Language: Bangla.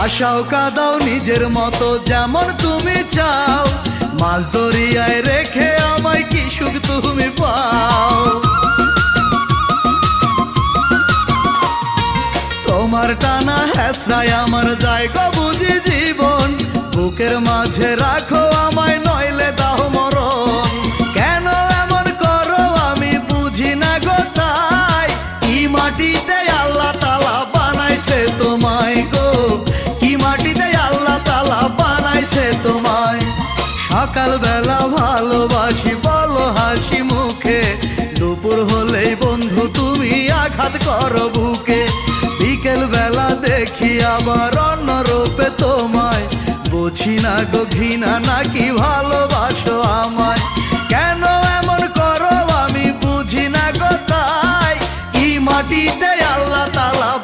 হাসাও কাঁদাও নিজের মতো যেমন তুমি চাও, মাছ দরিয়ায় রেখে আমায় কি সুখ তুমি পাও। তোমার টানা হেসরায় আমার জায়গা বুঝি জীবন, বুকের মাঝে রাখো আমায় নইলে দাও মরণ। কেন এমন করো আমি বুঝি না গো তাই, কি মাটিতে আল্লাহ তাআলা বানাইছে তোমায় গো, কি মাটিতে আল্লাহ তাআলা বানাইছে তোমায়। সকাল বেলা ভালোবাসি বলো হাসি মুখে, দুপুর হলেই বন্ধু তুমি আঘাত করো বুকে। বিকেল বেলা দেখি আবার অন্য রূপে তোমায়, বুঝি না গো ঘৃণা নাকি ভালো